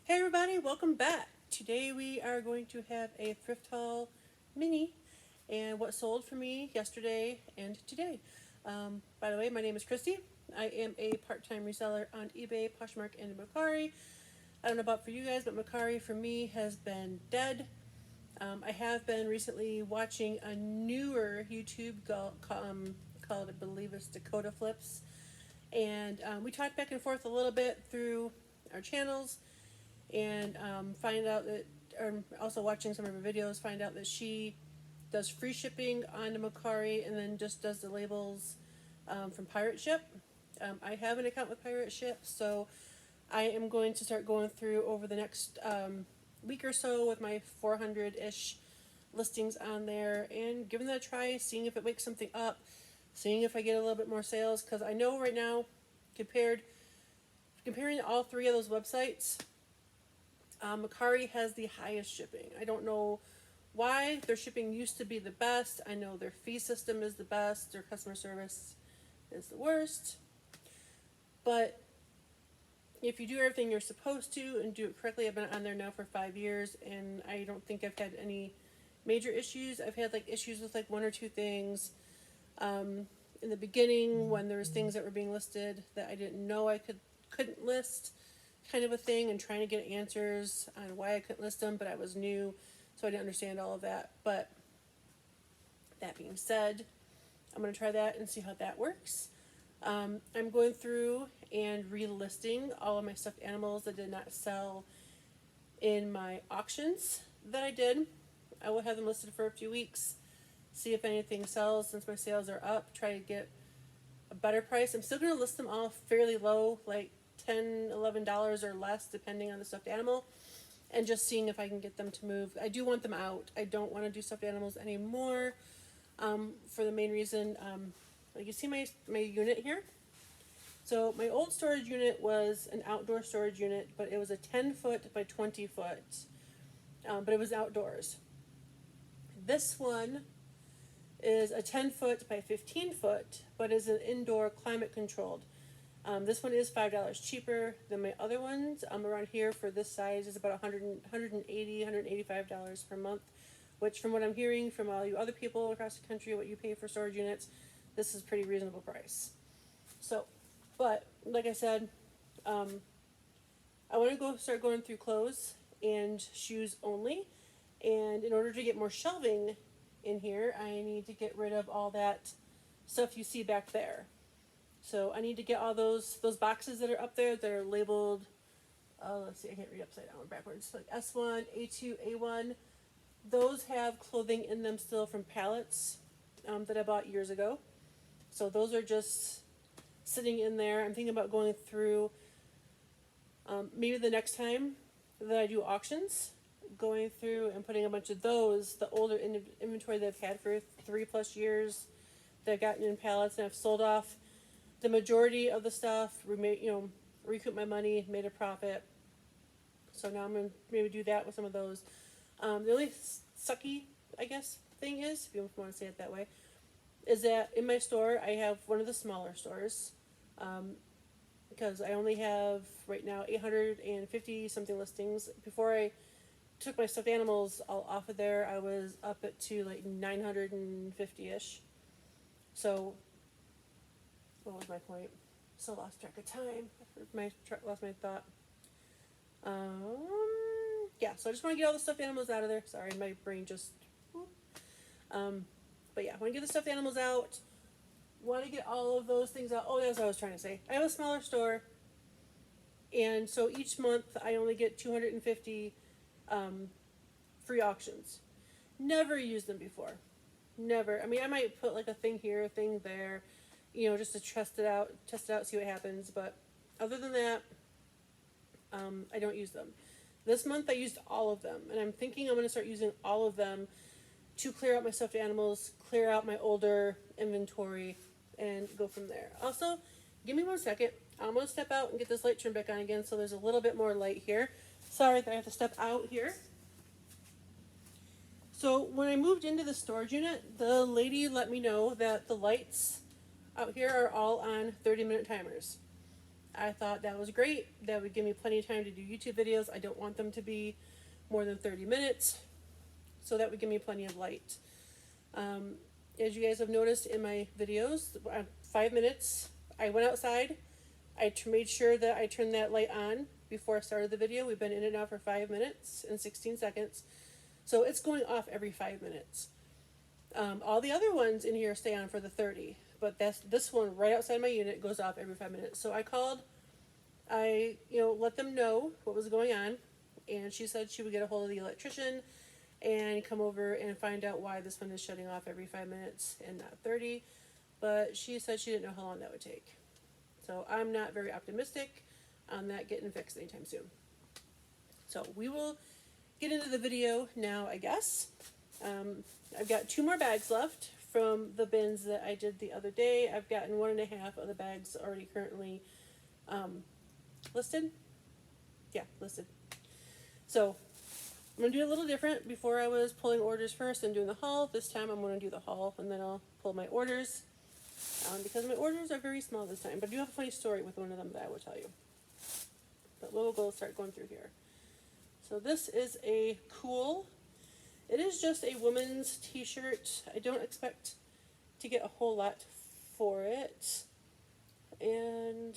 Hey everybody, welcome back. Today we are going to have a thrift haul mini and what sold for me yesterday and today. By the way, my name is Christy. I am a part-time reseller on eBay, Poshmark, and mercari. I don't know about for you guys, but mercari for me has been dead. I have been recently watching a newer YouTube called, I believe it's Dakota Flips. And we talked back and forth a little bit through our channels and find out that, or also watching some of her videos, find out that she does free shipping on the mercari and then just does the labels from Pirate Ship. I have an account with Pirate Ship, so I am going to start going through over the next week or so with my 400-ish listings on there and giving that a try, seeing if it wakes something up, seeing if I get a little bit more sales, because I know right now, comparing all three of those websites, mercari has the highest shipping. I don't know why. Their shipping used to be the best. I know their fee system is the best. Their customer service is the worst. But if you do everything you're supposed to and do it correctly, I've been on there now for 5 years and I don't think I've had any major issues. I've had like issues with like one or two things in the beginning when there was things that were being listed that I didn't know I couldn't list, kind of a thing, and trying to get answers on why I couldn't list them, but I was new, so I didn't understand all of that. But that being said, I'm going to try that and see how that works. I'm going through and relisting all of my stuffed animals that did not sell in my auctions that I did. I will have them listed for a few weeks, see if anything sells since my sales are up, try to get a better price. I'm still going to list them all fairly low, like $10, $11 or less, depending on the stuffed animal, and just seeing if I can get them to move. I do want them out. I don't want to do stuffed animals anymore for the main reason, like you see my unit here. So my old storage unit was an outdoor storage unit, but it was a 10-foot by 20-foot, but it was outdoors. This one is a 10-foot by 15-foot, but is an indoor climate controlled. This one is $5 cheaper than my other ones. Around here for this size is about $180, $185 per month, which from what I'm hearing from all you other people across the country, what you pay for storage units, this is a pretty reasonable price. So, but like I said, I want to start going through clothes and shoes only. And in order to get more shelving in here, I need to get rid of all that stuff you see back there. So I need to get all those boxes that are up there that are labeled, let's see, I can't read upside down or backwards, like S1, A2, A1. Those have clothing in them still from pallets that I bought years ago. So those are just sitting in there. I'm thinking about going through, maybe the next time that I do auctions, going through and putting a bunch of those, the older inventory that I've had for 3+ years, that I've gotten in pallets, and I've sold off the majority of the stuff, recoup my money, made a profit. So now I'm going to maybe do that with some of those. The only sucky, I guess, thing is, if you want to say it that way, is that in my store, I have one of the smaller stores, because I only have, right now, 850 something listings. Before I took my stuffed animals all off of there, I was up to like 950-ish. So, what was my point? So lost track of time. Lost my thought. Yeah, so I just want to get all the stuffed animals out of there. Sorry, my brain just... but yeah, I want to get the stuffed animals out. Want to get all of those things out. Oh, that's what I was trying to say. I have a smaller store. And so each month I only get 250 free auctions. Never used them before. Never. I mean, I might put like a thing here, a thing there, just to test it out, see what happens. But other than that, I don't use them. This month I used all of them, and I'm thinking I'm going to start using all of them to clear out my stuffed animals, clear out my older inventory, and go from there. Also, give me 1 second. I'm going to step out and get this light turned back on again so there's a little bit more light here. Sorry that I have to step out here. So when I moved into the storage unit, the lady let me know that the lights out here are all on 30-minute timers. I thought that was great. That would give me plenty of time to do YouTube videos. I don't want them to be more than 30 minutes. So that would give me plenty of light. As you guys have noticed in my videos, 5 minutes, I went outside. I made sure that I turned that light on before I started the video. We've been in it now for 5 minutes and 16 seconds. So it's going off every 5 minutes. All the other ones in here stay on for the 30. But this one right outside my unit goes off every 5 minutes. So I let them know what was going on. And she said she would get a hold of the electrician and come over and find out why this one is shutting off every 5 minutes and not 30. But she said she didn't know how long that would take. So I'm not very optimistic on that getting fixed anytime soon. So we will get into the video now, I guess. I've got 2 more bags left from the bins that I did the other day. I've gotten 1.5 of the bags already currently listed. Yeah, listed. So I'm going to do it a little different. Before I was pulling orders first and doing the haul. This time I'm going to do the haul and then I'll pull my orders. Because my orders are very small this time. But I do have a funny story with one of them that I will tell you. But we'll start going through here. So this is a cool. It is just a woman's t-shirt. I don't expect to get a whole lot for it. And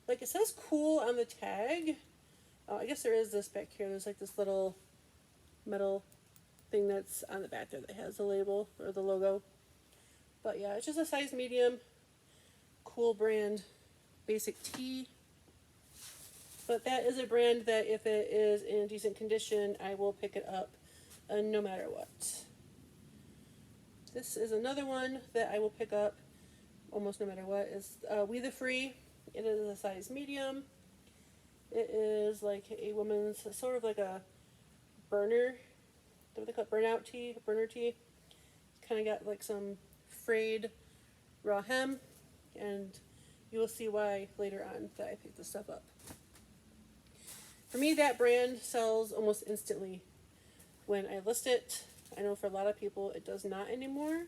like it says cool on the tag. Oh, I guess there is this back here. There's like this little metal thing that's on the back there that has the label or the logo. But yeah, it's just a size medium, cool brand, basic tee. But that is a brand that if it is in decent condition, I will pick it up no matter what. This is another one that I will pick up almost no matter what. It's We The Free. It is a size medium. It is like a woman's, sort of like a burner, what they call it, burnout tee, burner tee. It's kind of got like some frayed raw hem, and you will see why later on that I picked this stuff up. For me, that brand sells almost instantly when I list it. I know for a lot of people it does not anymore,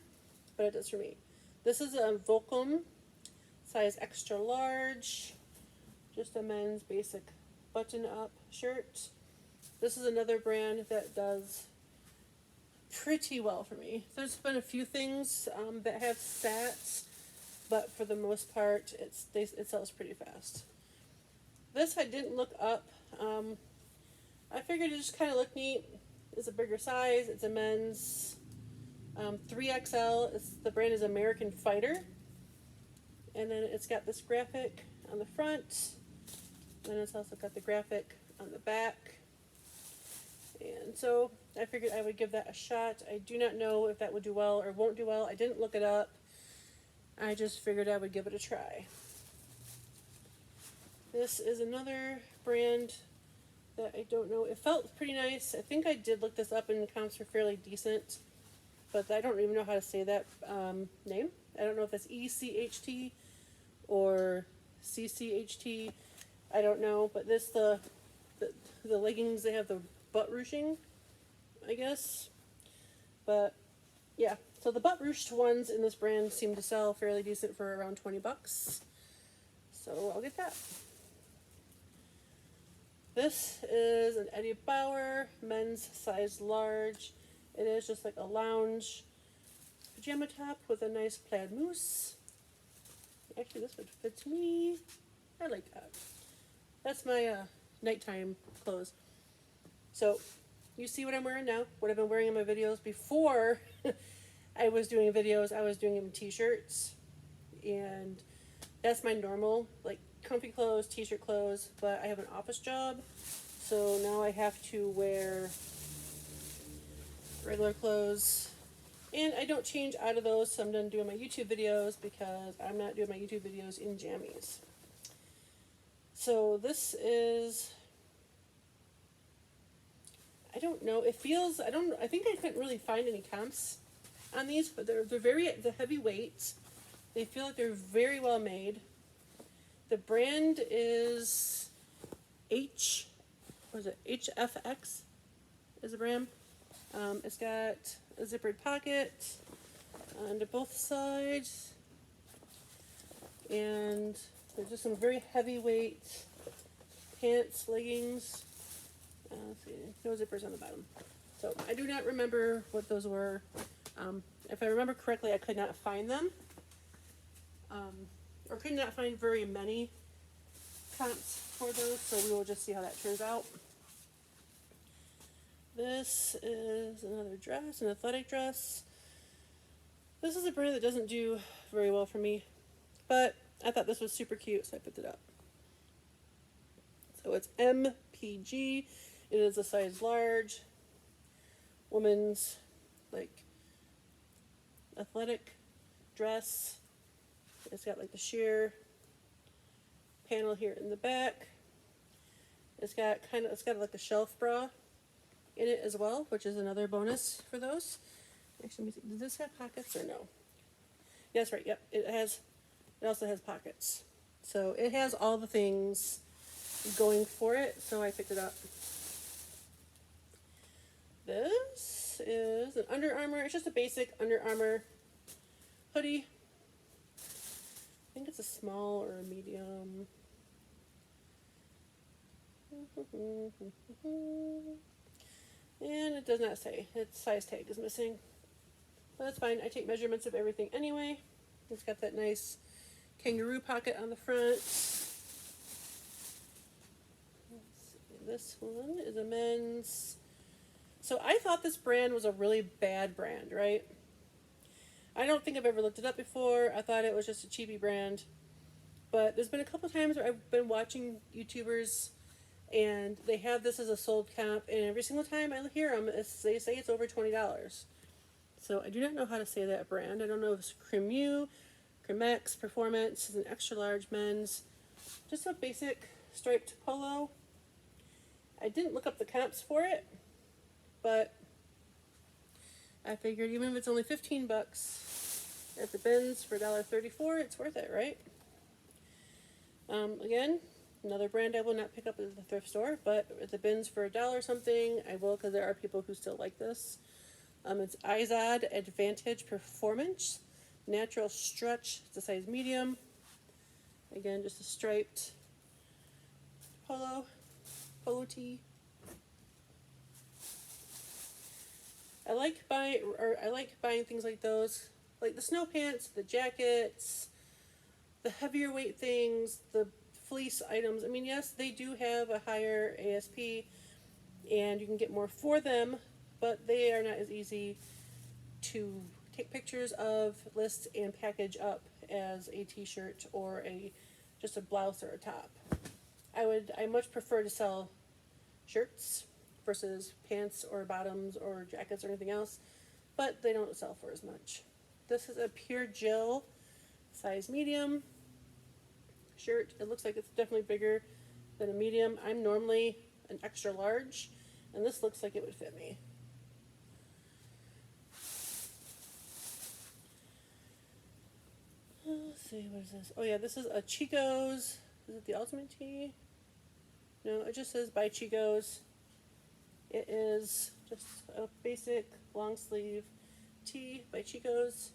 but it does for me. This is a Volcom, size extra large, just a men's basic button-up shirt. This is another brand that does pretty well for me. There's been a few things that have sat, but for the most part, it sells pretty fast. This I didn't look up. I figured it just kind of looked neat. It's a bigger size. It's a men's 3XL. The brand is American Fighter. And then it's got this graphic on the front. And it's also got the graphic on the back. And so I figured I would give that a shot. I do not know if that would do well or won't do well. I didn't look it up. I just figured I would give it a try. This is another brand that I don't know. It felt pretty nice. I think I did look this up and the comps were fairly decent. But I don't even know how to say that name. I don't know if that's ECHT or CCHT. I don't know. But this, the leggings, they have the butt ruching, I guess. But yeah, so the butt ruched ones in this brand seem to sell fairly decent for around 20 bucks. So I'll get that. This is an Eddie Bauer men's size large. It is just like a lounge pajama top with a nice plaid mousse. Actually, this would fit me. I like that. That's my nighttime clothes. So, you see what I'm wearing now? What I've been wearing in my videos before I was doing videos. I was doing them in t-shirts. And that's my normal, like, comfy clothes, t-shirt clothes. But I have an office job. So now I have to wear regular clothes. And I don't change out of those. So I'm done doing my YouTube videos because I'm not doing my YouTube videos in jammies. So this is... I don't know. It feels, I think I couldn't really find any comps on these, but they're heavyweight. They feel like they're very well made. The brand is HFX is the brand. It's got a zippered pocket on both sides. And There's just some very heavyweight pants, leggings. Let's see, no zippers on the bottom. So I do not remember what those were. If I remember correctly, I could not find them. Or could not find very many comps for those, so we will just see how that turns out. This is another dress, an athletic dress. This is a brand that doesn't do very well for me, but I thought this was super cute, so I picked it up. So it's MPG. It is a size large. Woman's, like, athletic dress. It's got like the sheer panel here in the back. It's got like a shelf bra in it as well, which is another bonus for those. Actually, let me see. Does this have pockets or no? Yes, right. Yep. It also has pockets. So it has all the things going for it. So I picked it up. This is an Under Armour. It's just a basic Under Armour hoodie. I think it's a small or a medium. And it does not say. Its size tag is missing. But that's fine. I take measurements of everything anyway. It's got that nice kangaroo pocket on the front. Let's see. This one is a men's. So I thought this brand was a really bad brand, right? I don't think I've ever looked it up before. I thought it was just a cheapy brand. But there's been a couple times where I've been watching YouTubers and they have this as a sold comp, and every single time I hear them, they say it's over $20. So I do not know how to say that brand. I don't know if it's Cremu, Cremex, Performance. It's an extra large men's. Just a basic striped polo. I didn't look up the comps for it, but I figured even if it's only $15 at the bins for $1.34, it's worth it, right? Again, another brand I will not pick up at the thrift store, but at the bins for $1 something, I will, because there are people who still like this. It's Izod Advantage Performance Natural Stretch. It's a size medium. Again, just a striped polo tee. I like buying things like those, like the snow pants, the jackets, the heavier weight things, the fleece items. I mean, yes, they do have a higher ASP, and you can get more for them, but they are not as easy to take pictures of, list, and package up as a t-shirt or just a blouse or a top. I much prefer to sell shirts versus pants or bottoms or jackets or anything else, but they don't sell for as much. This is a pure gel size medium shirt. It looks like it's definitely bigger than a medium. I'm normally an extra large, and this looks like it would fit me. Let's see, what is this? Oh yeah, this is a Chico's. Is it the Ultimate Tee? No, it just says by Chico's. It is just a basic long sleeve tee by Chico's.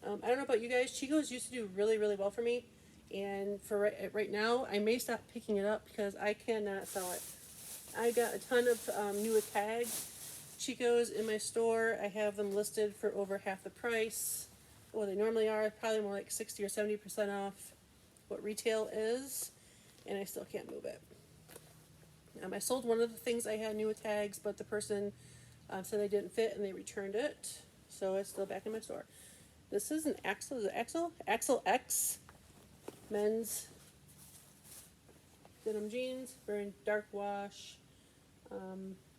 I don't know about you guys. Chico's used to do really, really well for me. And for right now, I may stop picking it up because I cannot sell it. I got a ton of new tag Chico's in my store. I have them listed for over half the price. What they normally are, probably more like 60 or 70% off what retail is. And I still can't move it. I sold one of the things I had new tags, but the person said they didn't fit and they returned it. So it's still back in my store. This is an Axel, is it Axel? Axel X men's denim jeans, very dark wash. I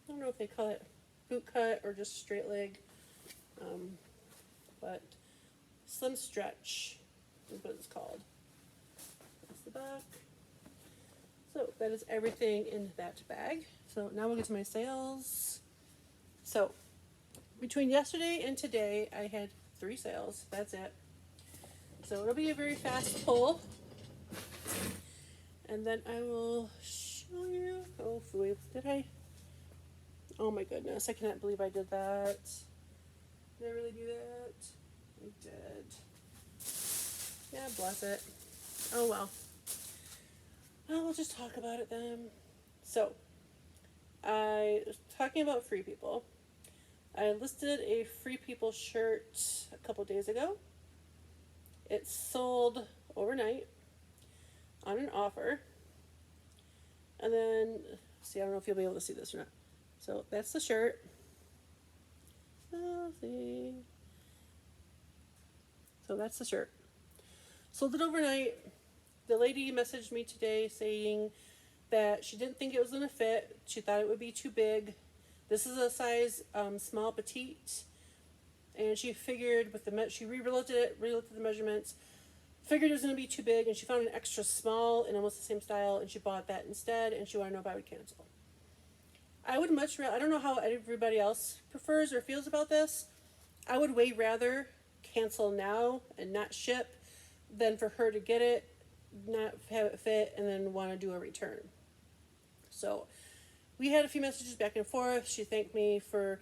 don't know if they call it boot cut or just straight leg, but slim stretch is what it's called. That's the back. So that is everything in that bag. So now we'll get to my sales. So between yesterday and today, I had 3 sales. That's it. So it'll be a very fast pull. And then I will show you. Oh, wait, did I? Oh my goodness, I cannot believe I did that. Did I really do that? I did. Yeah, bless it. Oh well. Well, we'll just talk about it then. So, I was talking about Free People. I listed a Free People shirt a couple days ago. It sold overnight on an offer. And then, see, I don't know if you'll be able to see this or not. So that's the shirt. Oh, see. So that's the shirt. Sold it overnight. The lady messaged me today saying that she didn't think it was going to fit. She thought it would be too big. This is a size small petite. And she figured with she re-looked at the measurements, figured it was going to be too big, and she found an extra small in almost the same style, and she bought that instead, and she wanted to know if I would cancel. I would much rather, I don't know how everybody else prefers or feels about this. I would way rather cancel now and not ship than for her to get it, not have it fit, and then want to do a return. So we had a few messages back and forth. She thanked me for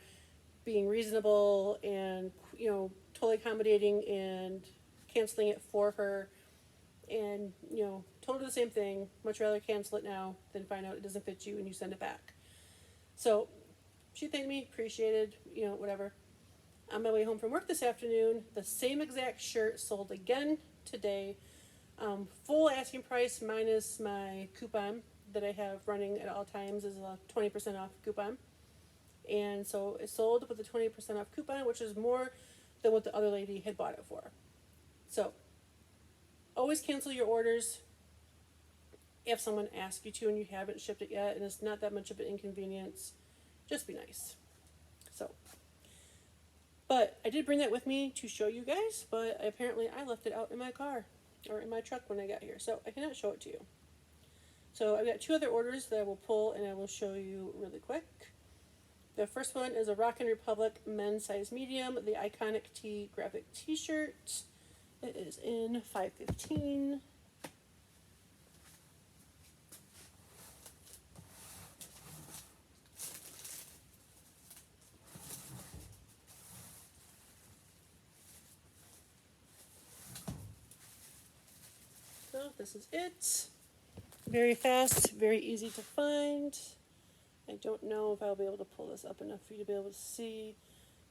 being reasonable and, totally accommodating and canceling it for her. And, told her the same thing. Much rather cancel it now than find out it doesn't fit you and you send it back. So she thanked me, appreciated, whatever. On my way home from work this afternoon, the same exact shirt sold again today. Full asking price minus my coupon that I have running at all times is a 20% off coupon. And so it sold with a 20% off coupon, which is more than what the other lady had bought it for. So always cancel your orders if someone asks you to and you haven't shipped it yet and it's not that much of an inconvenience. Just be nice. So, but I did bring that with me to show you guys, but apparently I left it out in my car or in my truck when I got here, so I cannot show it to you. So I've got two other orders that I will pull and I will show you really quick. The first one is a Rockin' Republic men's size medium, the Iconic Tee graphic t-shirt. It is in 515. So this is it. Very fast, very easy to find. I don't know if I'll be able to pull this up enough for you to be able to see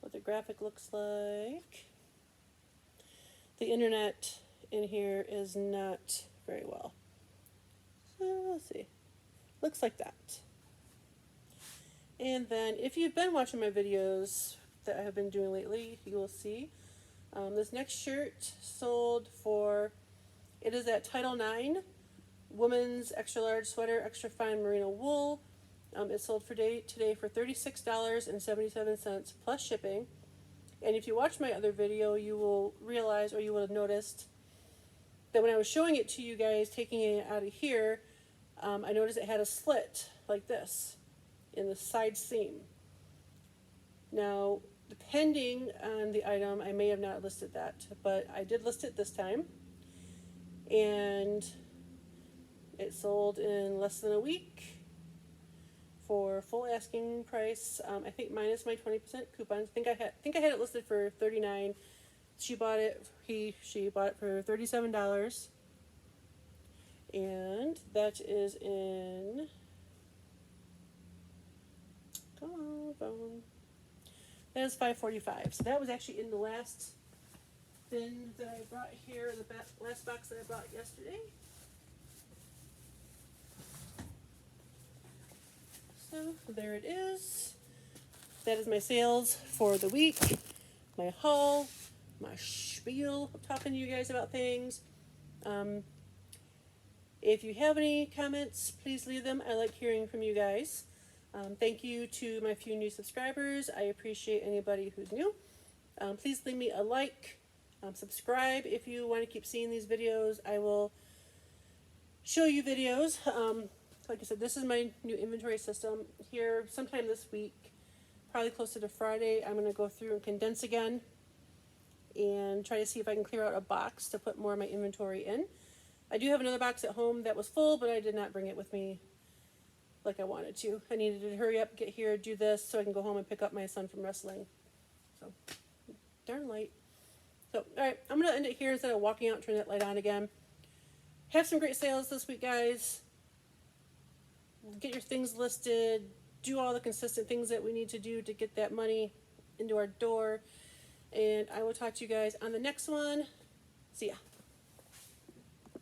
what the graphic looks like. The internet in here is not very well. So let's see. Looks like that. And then if you've been watching my videos that I have been doing lately, you will see this next shirt sold for, it is at Title IX, women's extra large sweater, extra fine merino wool. It sold for today for $36.77 plus shipping. And if you watch my other video, you will realize, or you will have noticed, that when I was showing it to you guys, taking it out of here, I noticed it had a slit like this in the side seam. Now, depending on the item, I may have not listed that, but I did list it this time. And it sold in less than a week for full asking price. I think minus my 20% coupon. I think I had it listed for $39. She bought it for $37. And that is in, come on, phone. That is $5.45. So that was actually in the last bin that I brought here, the last box that I brought yesterday. So there it is. That is my sales for the week, my haul, my spiel of talking to you guys about things. If you have any comments, please leave them. I like hearing from you guys. Thank you to my few new subscribers. I appreciate anybody who's new. Please leave me a like. Subscribe if you want to keep seeing these videos. I will show you videos. Like I said, this is my new inventory system. Here, sometime this week, probably closer to Friday, I'm going to go through and condense again and try to see if I can clear out a box to put more of my inventory in. I do have another box at home that was full, but I did not bring it with me like I wanted to. I needed to hurry up, get here, do this, so I can go home and pick up my son from wrestling. So, darn late. So, alright, I'm going to end it here instead of walking out and turn that light on again. Have some great sales this week, guys. get your things listed, do all the consistent things that we need to do to get that money into our door. And I will talk to you guys on the next one. See ya.